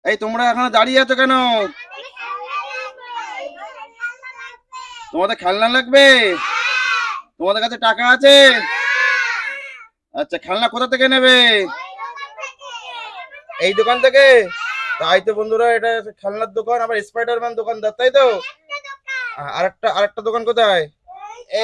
এই তোমরা এখানে দাঁড়িয়ে আছো কেন? তোমাদের খেলনা লাগবে? তোমাদের কাছে টাকা আছে? আচ্ছা, খেলনা কোথা থেকে নেবে? এই দোকান থেকে? তাই তো বন্ধুরা, এটা খেলনার দোকান, আবার স্পাইডারম্যান দোকানদার, তাই তো? আরেকটা দোকান কোথায়?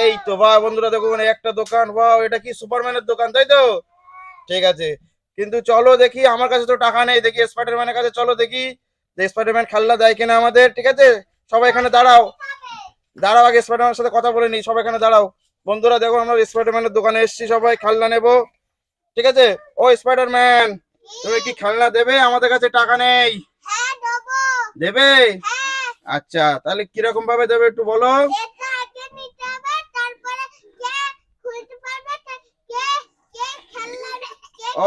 এই তো, বাহ বন্ধুরা দেখুন, একটা দোকান, বাহ, এটা কি সুপারম্যানের দোকান, তাই তো? ঠিক আছে, কিন্তু চলো দেখি, আমার কাছে তো টাকা নেই, দেখি স্পাইডারম্যানের কাছে চলো দেখি যে স্পাইডারম্যান খেলনা দেয় কিনা আমাদের। ঠিক আছে, সবাই এখানে দাঁড়াও, দাঁড়াও, আগে স্পাইডারম্যানের সাথে কথা বলে নি, সবাই এখানে দাঁড়াও। বন্ধুরা দেখো, আমরা স্পাইডারম্যানের দোকানে এসেছি, সবাই খেলনা নেবো। ঠিক আছে, ও স্পাইডারম্যান, তুমি কি খেলনা দেবে? আমাদের কাছে টাকা নেই। দেবে? আচ্ছা, তাহলে কিরকম ভাবে দেবে একটু বলো।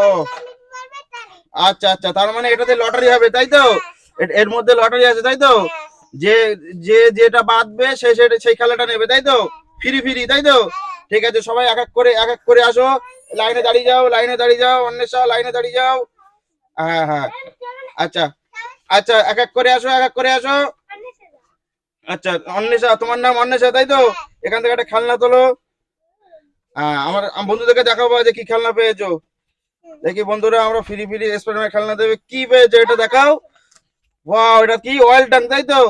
ও আচ্ছা আচ্ছা, তার মানে এটাতে লটারি হবে, তাই তো? এর মধ্যে লটারি আছে, তাই তো? যে যে যেটা বাঁধবে সেই খেলাটা নেবে, তাই তো? ফ্রি ফ্রি, তাই তো? ঠিক আছে, সবাই এক এক করে আসো, লাইনে দাঁড়িয়ে যাও, লাইনে দাঁড়িয়ে যাও, অন্বেষা লাইনে দাঁড়িয়ে যাও। হ্যাঁ হ্যাঁ, আচ্ছা আচ্ছা, এক এক করে আসো, এক এক করে আসো। আচ্ছা, অন্বেষা, তোমার নাম অন্বেষা, তাই তো? এখান থেকে একটা খেলনা তোলো। আমার বন্ধুদেরকে দেখাবো যে কি খেলনা পেয়েছো। দেখি বন্ধুরা, আমরা ফ্রি ফ্রি স্পাইডারম্যান খেলনা দেবে, কি পেয়েছো এটা দেখাও। ওয়াও, এটা কি অয়েল ট্যাঙ্ক, তাই তো?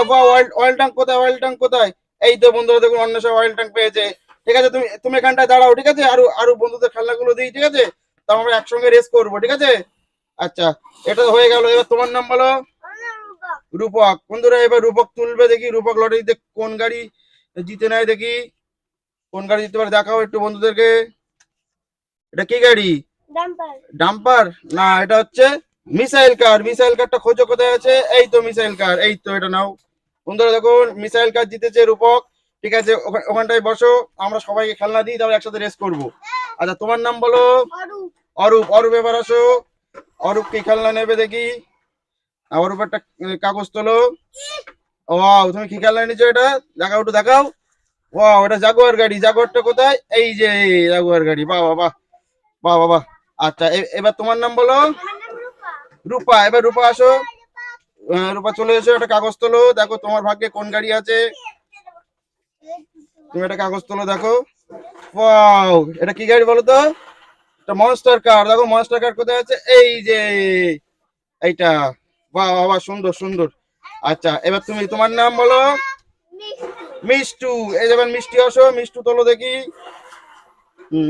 বাহ, অয়েল ট্যাঙ্ক কোথায়, অয়েল ট্যাঙ্ক কোথায়? এই তো বন্ধুরা দেখুন, অন্য সব অয়েল ট্যাঙ্ক পেয়েছে। ঠিক আছে, তুমি তুমি এখানটায় দাঁড়াও, ঠিক আছে? আরো আরো বন্ধুদের খেলনাগুলো দিই, ঠিক আছে? তো আমরা একসঙ্গে রেস করবো, ঠিক আছে? আচ্ছা, এটা হয়ে গেল, এবার তোমার নাম বলো। রূপক। বন্ধুরা এবার রূপক তুলবে, দেখি রূপক লটারিতে কোন গাড়ি জিতে নেয়, দেখি কোন গাড়ি জিততে পারে, দেখাও একটু বন্ধুদেরকে। এটা কি গাড়ি? ডাম্পার? না, এটা হচ্ছে মিসাইল কার। মিসাইল কারটা খোঁজো, কোথায় আছে? এই তো মিসাইল কার, এই তো, এটা নাও। বন্ধুরা দেখুন, মিসাইল কার জিতেছে রূপক। ঠিক আছে, ওখানটায় বসো, আমরা সবাইকে খেলনা দিই, তাহলে একসাথে রেস করবো। আচ্ছা, তোমার নাম বলো। অরূপ। অরূপ এবার আসো। অরূপ কি খেলনা নেবে দেখি। অরূপ একটা কাগজ তোলো। ওয়াও, তুমি কি খেলনা নিচ্ছ এটা? দেখাও, একটু দেখাও। ওয়াও, এটা জাগুয়ার গাড়ি। জাগুয়ারটা কোথায়? এই যে জাগুয়ার গাড়ি, বাহ বাহ বাহ, বাহ বাহ বাহ। আচ্ছা, এবার তোমার নাম বলো। রূপা। এবার রূপা আসো। রূপা চলে এসো, একটা কাগজ তোলো, দেখো তোমার ভাগ্যে কোন গাড়ি আছে। তুমি একটা কাগজ তোলো, দেখো। ওয়াও, এটা কি গাড়ি বলো তো? এটা মনস্টার কার। দেখো মনস্টার কার কোথায় আছে, এই যে এইটা। বাহ বাহ বাহ, সুন্দর সুন্দর। আচ্ছা, এবার তুমি তোমার নাম বলো। মিষ্টু। এই যেমন মিষ্টি আসো, মিষ্টু তোলো দেখি।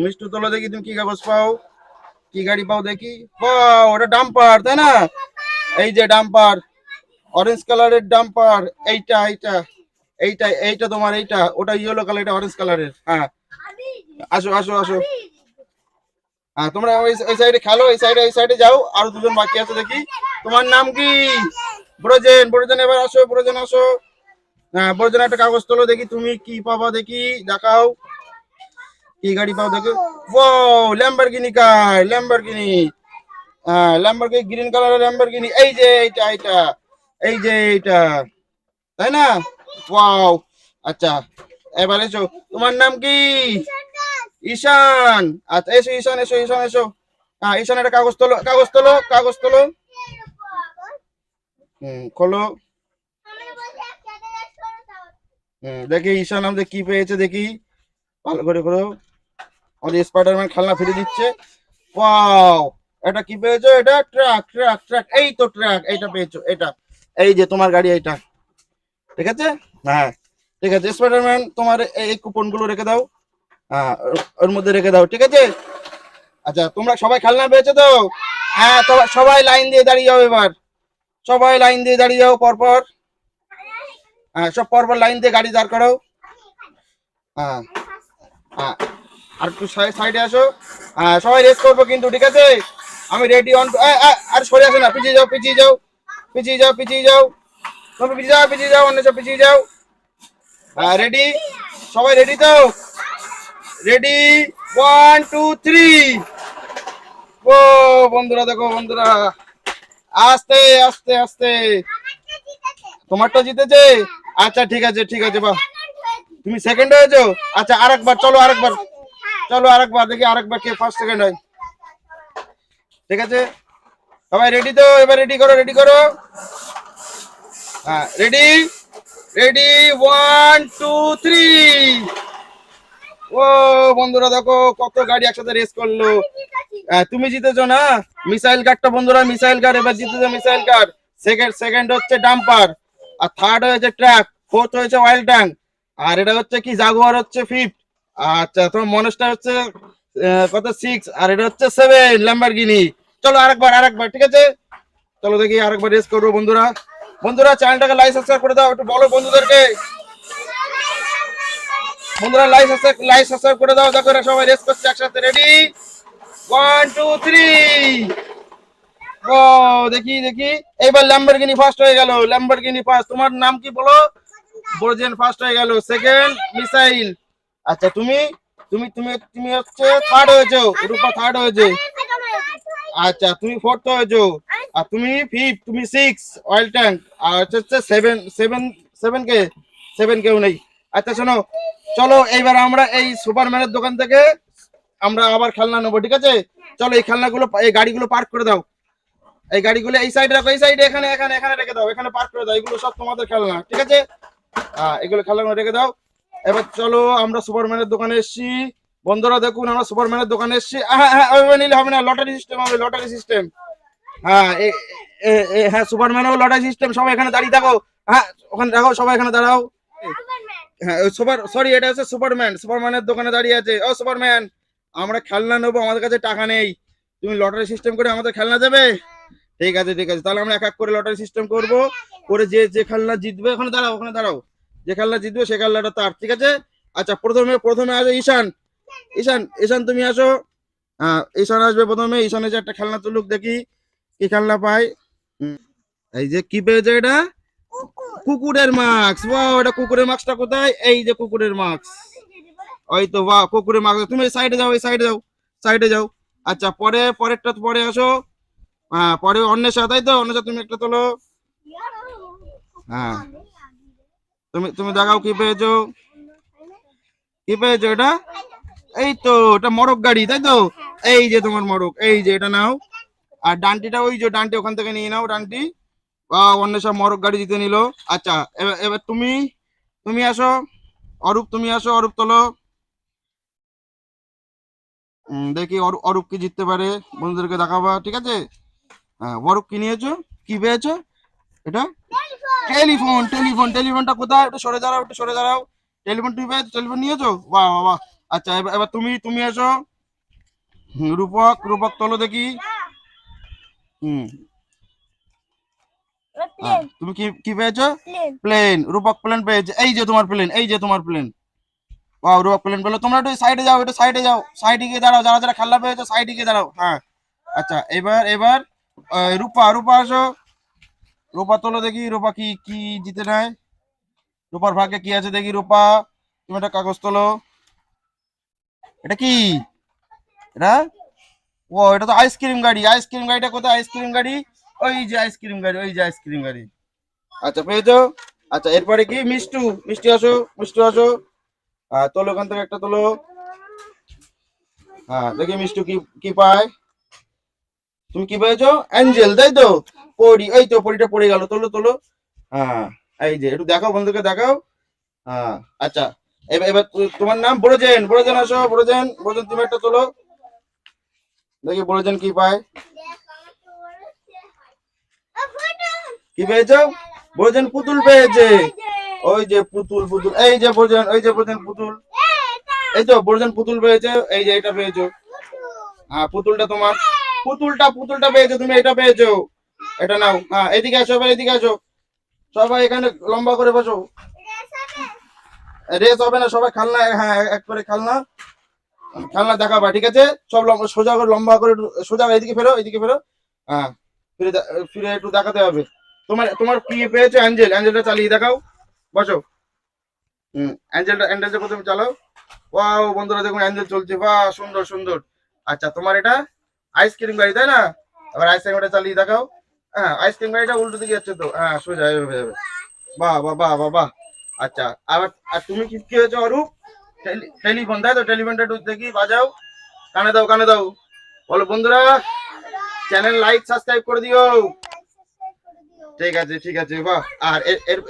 মিষ্টু তোলো দেখি, তুমি কি কাগজ পাও, কি গাড়ি পাও দেখি। বাহ, ওটা ডাম্পার, তাই না? এই যে ডাম্পার, অরেঞ্জ কালারের ডাম্পার। এইটা এইটা এইটা এইটা তোমার, এইটা, ওটা ইয়েলো কালার, এটা অরেঞ্জ কালারের। হ্যাঁ, আসো আসো আসো। হ্যাঁ, তোমরা ওই সাইডে খেলো, এই সাইডে যাও, আরো দুজন বাকি আছে দেখি। তোমার নাম কি? ব্রজেন। ব্রজেন এবার আসো, ব্রজেন আসো। হ্যাঁ, ব্রজেন একটা কাগজ তোলো দেখি, তুমি কি পাবা দেখি, দেখাও কি গাড়ি পাও দেখো। ও, ল্যাম্বরগিনি কার, ল্যাম্বরগিনি। হ্যাঁ, ল্যাম্বরগিনি, গ্রিন কালারের ল্যাম্বরগিনি। এই যে এইটা, এইটা, এই যে এইটা, তাই না? ওয়াও। আচ্ছা, এবার এসো, তোমার নাম কি? ঈশান। আচ্ছা, এসো ঈশান, এসো ঈশান, এসো। হ্যাঁ, ঈশান একটা কাগজ তোলো, কাগজ তোলো, কাগজ তোলো। খোলো। দেখি ঈশান আমাদের কি পেয়েছে দেখি, ভালো করে করো। আমাদের স্পাইডারম্যান খেলনা ফিরে দিচ্ছে। ওয়াও, এটা কি পেয়েছো? এটা ট্রাক, ট্রাক, ট্রাক, এই তো ট্রাক, এইটা পেয়েছো, এটা। এই যে তোমার গাড়ি, এইটা। ঠিক আছে, হ্যাঁ, ঠিক আছে স্পাইডারম্যান, তোমার এই কুপন গুলো রেখে দাও। হ্যাঁ, ওর মধ্যে রেখে দাও, ঠিক আছে? আচ্ছা, তোমরা সবাই খেলনা পেয়েছো তো? হ্যাঁ, তো সবাই লাইন দিয়ে দাঁড়িয়ে যাও এবার। সবাই লাইন দিয়ে দাঁড়িয়ে যাও পরপর। হ্যাঁ, সব পরপর লাইন দিয়ে গাড়ি দাঁড় করাও। হ্যাঁ হ্যাঁ, আর একটু সাইডে আসো। হ্যাঁ, সবাই রেস করবো কিন্তু, ঠিক আছে? আমি রেডি অন। আর সরে আসো না, পিছিয়ে যাও, পিছিয়ে যাও, পিছিয়ে যাও, পিছিয়ে যাও। তুমি পিছিয়ে যাও, পিছিয়ে যাও, অন্য সব পিছিয়ে যাও। হ্যাঁ, রেডি? সবাই রেডি তো? রেডি, 1 2 3। ও বন্ধুরা দেখো, বন্ধুরা আস্তে আস্তে আস্তে। তোমারটা জিতেছে? আচ্ছা, ঠিক আছে, ঠিক আছে, বাহ, তুমি সেকেন্ড হয়েছো। আচ্ছা, আরেকবার চলো, আরেকবার চলো, আরেকবার দেখি, আরেকবার কে ফার্স্ট সেকেন্ড হয়। ঠিক আছে, সবাই রেডি তো? এবার রেডি করো, রেডি করো। হ্যাঁ, রেডি, রেডি, 1 2 3। ও বন্ধুরা দেখো কত গাড়ি একসাথে রেস করলো। তুমি জিতেছো না মিসাইল কারটা বন্ধুরা, মিসাইল কার এবার জিতেছে মিসাইল কার। সেকেন্ড সেকেন্ড হচ্ছে ডাম্পার, আর থার্ড হয়েছে ট্রাক, ফোর্থ হয়েছে অয়েল ট্যাঙ্ক, আর এটা হচ্ছে কি জাগুয়ার হচ্ছে ফিফথ। আচ্ছা তোমার মনস্টার হচ্ছে কত 6, আর এটা হচ্ছে 7 ল্যাম্বরগিনি। চলো আরেকবার আরেকবার, ঠিক আছে? চলো দেখি আরেকবার রেস করবো বন্ধুরা। বন্ধুরা চ্যানেলটাকে লাইক সাবস্ক্রাইব করে দাও, একটু বলো বন্ধুদেরকে। বন্ধুরা লাইক সাবস্ক্রাইব করে দাও। দেখো এরা সবাই রেস করছে একসাথে। রেডি, 1 2 3। ও দেখি দেখি, এইবার ল্যাম্বরগিনি ফার্স্ট হয়ে গেল, ল্যাম্বরগিনি ফার্স্ট। তোমার নাম কি বলো? ব্রোজেন ফার্স্ট হয়ে গেল, সেকেন্ড মিসাইল। আচ্ছা তুমি তুমি তুমি তুমি হচ্ছে থার্ড হয়েছো, রূপা থার্ড হয়েছে। আচ্ছা তুমি ফোর্থ হয়েছো, আর তুমি ফিফথ, তুমি 6 অয়েল ট্যাঙ্ক, আর হচ্ছে 7 7 7 কে 7 কেউ নেই। আচ্ছা শোনো, চলো এইবার আমরা এই সুপারম্যানের দোকান থেকে আমরা আবার খেলনা নেবো, ঠিক আছে? চলো এই খেলনাগুলো, এই গাড়িগুলো পার্ক করে দাও। এই গাড়িগুলো এই সাইডে রাখো, এই সাইডে, এখানে এখানে এখানে রেখে দাও, এখানে পার্ক করে দাও। এগুলো সব তোমাদের খেলনা, ঠিক আছে? হ্যাঁ এগুলো খেলনা রেখে দাও। এবার চলো আমরা সুপারম্যানের দোকানে এসেছি। বন্ধুরা দেখুন আমরা সুপারম্যানের দোকানে এসেছি। হ্যাঁ হ্যাঁ ওইভাবে নিলে হবে না, লটারি সিস্টেম হবে, লটারি সিস্টেম। হ্যাঁ হ্যাঁ সুপারম্যানও লটারি সিস্টেম। সবাই এখানে দাঁড়িয়ে থাকো। হ্যাঁ ওখানে রাখো, সবাই এখানে দাঁড়াও। হ্যাঁ সরি এটা হচ্ছে সুপারম্যান, সুপারম্যানের দোকানে দাঁড়িয়ে আছে। ও সুপারম্যান, আমরা খেলনা নেবো, আমাদের কাছে টাকা নেই, তুমি লটারি সিস্টেম করে আমাদের খেলনা দেবে? ঠিক আছে ঠিক আছে, তাহলে আমরা এক এক করে লটারি সিস্টেম করব, করে যে যে খেলনা জিতবে, ওখানে দাঁড়াও ওখানে দাঁড়াও, যে খেলনা জিতবে সে খেলনাটা তার, ঠিক আছে? আচ্ছা প্রথমে প্রথমে আসো ঈশান। ঈশান ঈশান তুমি আসো। হ্যাঁ ঈশান আসবে প্রথমে। ঈশানে যে একটা খেলনা তুলুক দেখি কি খেলনা পাই। এই যে কি পেয়েছে এটা? কুকুরের মাস্ক। বাহ, এটা কুকুরের মাস্কটা কোথায়? এই যে কুকুরের মাস্ক, ওই তো। বাহ কুকুরের মাস্ক। তুমি সাইডে যাও, এই সাইডে যাও, সাইডে যাও। আচ্ছা পরে পরেরটা পরে আসো। হ্যাঁ পরে অন্বেষা, তাই তো? অন্বেষা তুমি একটা তোলো। হ্যাঁ তুমি তুমি দেখাও কি পেয়েছো, কি পেয়েছো এটা? এই তো এটা মোরগ গাড়ি, তাই তো? এই যে তোমার মোরগ, এই যে এটা নাও। আর ডান্টিটা ওই যে ডান্টি, ওখান থেকে নিয়ে নাও ডান্টি। অন্বেষা মোরগ গাড়ি জিতে নিল। আচ্ছা এবার এবার তুমি তুমি আসো, অরূপ তুমি আসো, অরূপ তোলো। দেখি অরূপ কি জিততে পারে, বন্ধুদেরকে দেখাবা, ঠিক আছে? হ্যাঁ অরূপ কি নিয়েছো, কি পেয়েছো? এটা টেলিফোন। টেলিফোন, টেলিফোনটা কোথায়? একটু সরে দাঁড়াও, একটু সরে দাঁড়াও। টেলিফোন তুমি পেয়েছো, টেলিফোন নিয়েছো? বাহ বাহ বাহ। আচ্ছা এবার এবার তুমি তুমি আসো। রূপক, রূপক তোলো দেখি। হুম তুমি কি কি পেয়েছো? প্লেন। রূপক প্লেন পেয়েছে। এই যে তোমার প্লেন, এই যে তোমার প্লেন। বাহ রূপক প্লেন পেলো। তোমরা একটু সাইডে যাও, একটু সাইডে যাও, সাইডে গিয়ে দাঁড়াও, যারা যারা খেলনা পেয়েছো সাইডে গিয়ে দাঁড়াও। হ্যাঁ আচ্ছা এবার এবার রূপা, রূপা আসো। রূপা তোলো দেখি, রূপা কি কি জিতে নেয়। রূপার ভাগ্যে কি আছে দেখি। রূপা তুমি একটা কাগজ তোলো। এটা কি? এটা, ও এটা তো আইসক্রিম গাড়ি। আইসক্রিম গাড়িটা কোথায়? আইসক্রিম গাড়ি ওই যে, আইসক্রিম গাড়ি ওই যে, আইসক্রিম গাড়ি। আচ্ছা পেয়েছো। আচ্ছা এরপরে কি? মিষ্টু, মিষ্টি আসো, মিষ্টু আসো। তোলো ওখান থেকে একটা তোলো। হ্যাঁ দেখি মিষ্টু কি কি পায়। তুমি কি পেয়েছো? অ্যাঞ্জেল, তাই তো? পরি, এই তো পরিটা পড়ে গেল, তোলো তোলো। হ্যাঁ এই যে একটু দেখাও, বন্ধুকে দেখাও। হ্যাঁ আচ্ছা এবার এবার তোমার নাম ব্রোজেন। ব্রোজেন আসো, ব্রোজেন, ব্রোজেন তুমি একটা তোলো। দেখি ব্রোজেন কি পায়। কি পেয়েছো? ব্রোজেন পুতুল পেয়েছে। ওই যে পুতুল, পুতুল, এই যে ব্রোজেন, ওই যে ব্রোজেন পুতুল। এই তো ব্রোজেন পুতুল পেয়েছে, এই যে এটা পেয়েছো। হ্যাঁ পুতুলটা তোমার। পুতুলটা পুতুলটা পেয়েছো তুমি, এটা পেয়েছো। এটা নাও। হ্যাঁ এদিকে আসো, এবার এদিকে আসো। সবাই এখানে লম্বা করে বসো। রেস হবে না, সবাই খেলনা, হ্যাঁ এক করে খেলনা, খেলনা দেখাবা, ঠিক আছে? সব লম্বা সোজা করে, লম্বা করে সোজা, এদিকে ফেরো, এদিকে ফেরো। হ্যাঁ ফিরে ফিরে একটু দেখাতে হবে। তোমার তোমার কি পেয়েছো? অ্যাঞ্জেল। অ্যাঞ্জেলটা চালিয়ে দেখাও, বসো। অ্যাঞ্জেলটা, অ্যাঞ্জেলটা প্রথমে চালাও। ওয়াও বন্ধুরা দেখুন অ্যাঞ্জেল চলছে, বাহ সুন্দর সুন্দর। আচ্ছা তোমার এটা আইসক্রিম গাড়ি, তাই না? এবার আইসক্রিম গাড়িটা চালিয়ে দেখাও। হ্যাঁ আইসক্রিম গাড়িটা উল্টো দিকে যাচ্ছে তো, হ্যাঁ সোজা এভাবে যাবে। বাহ বাহ বাহ বাহ বাহ। আচ্ছা আবার, আর তুমি কি কি হয়েছো অরূপ? টেলিফোন, তাই তো? টেলিফোনটা একটু দেখি বাজাও, কানে দাও, কানে দাও, বলো বন্ধুরা। চ্যানেল লাইক সাবস্ক্রাইব করে দিও। ঠিক আছে ঠিক আছে, বাহ। আর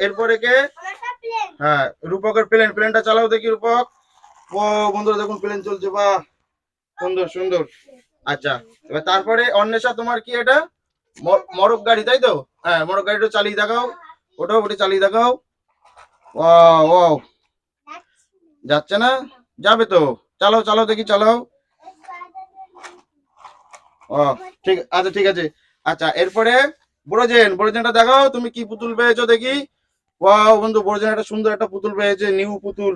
এরপরে কে? হ্যাঁ, রূপকের প্লেনটা চালাও দেখি রূপক। ও বন্ধুরা দেখুন প্লেন চলছে, বাহ সুন্দর সুন্দর। আচ্ছা, এবার তারপরে অন্বেষা তোমার কি এটা? মরক গাড়ি তাই তো? হ্যাঁ, মরক গাড়িটা চালিয়ে দেখাও। ওটা চালিয়ে দেখাও। ওয়াও ওয়াও, যাচ্ছে না? যাবে তো, চালাও চালাও দেখি, চালাও। ও ঠিক আছে ঠিক আছে। আচ্ছা, এরপরে বড়জেনটা দেখাও, তুমি কি পুতুল পেয়েছো দেখি। ওয়াও বন্ধু, বড়জেন একটা সুন্দর একটা পুতুল পেয়েছে, নিউ পুতুল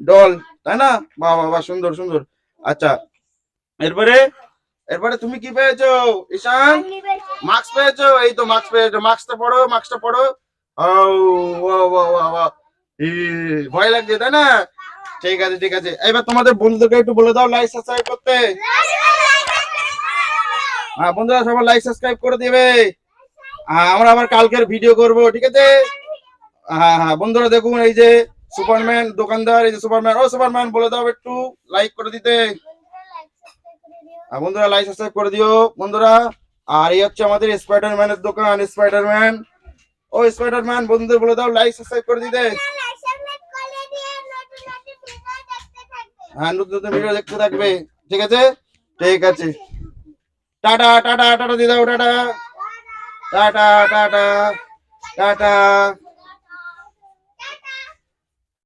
ডল, তাই না? বাহ বাহ বাহ, সুন্দর সুন্দর। আচ্ছা, এরপরে এরপরে তুমি কি পেয়েছো ঈশান? মাস্ক পেয়েছো, এই তো মাস্ক পেয়েছো। মাস্কটা পড়ো। ও বাহ বাহ বাহ বাহ। ই, ভয় লাগছে তাই না? ঠিক আছে ঠিক আছে, এবার তোমাদের বন্ধুদেরকে একটু বলে দাও লাইক সাবস্ক্রাইব করতে। হ্যাঁ বন্ধুরা, সবাই লাইক সাবস্ক্রাইব করে দিবে। হ্যাঁ, আমরা আবার কালকের ভিডিও করব, ঠিক আছে? হ্যাঁ হ্যাঁ বন্ধুরা দেখুন, এই যে সুপারম্যান দোকানদার, এই যে সুপারম্যান, ও সুপারম্যান বলে দাও একটু লাইক করে দিতে। বন্ধুরা লাইক সাবস্ক্রাইব করে দিও বন্ধুরা। আর এই হচ্ছে আমাদের স্পাইডারম্যানের দোকান, স্পাইডারম্যান। ও স্পাইডারম্যান, বন্ধুদের বলে দাও লাইক সাবস্ক্রাইব করে দিতে। হ্যাঁ, নতুন নতুন ভিডিও দেখতে থাকবে, ঠিক আছে? ঠিক আছে, টাটা টাটা টাটা দিয়ে দাও, টাটা টাটা টাটা টাটা।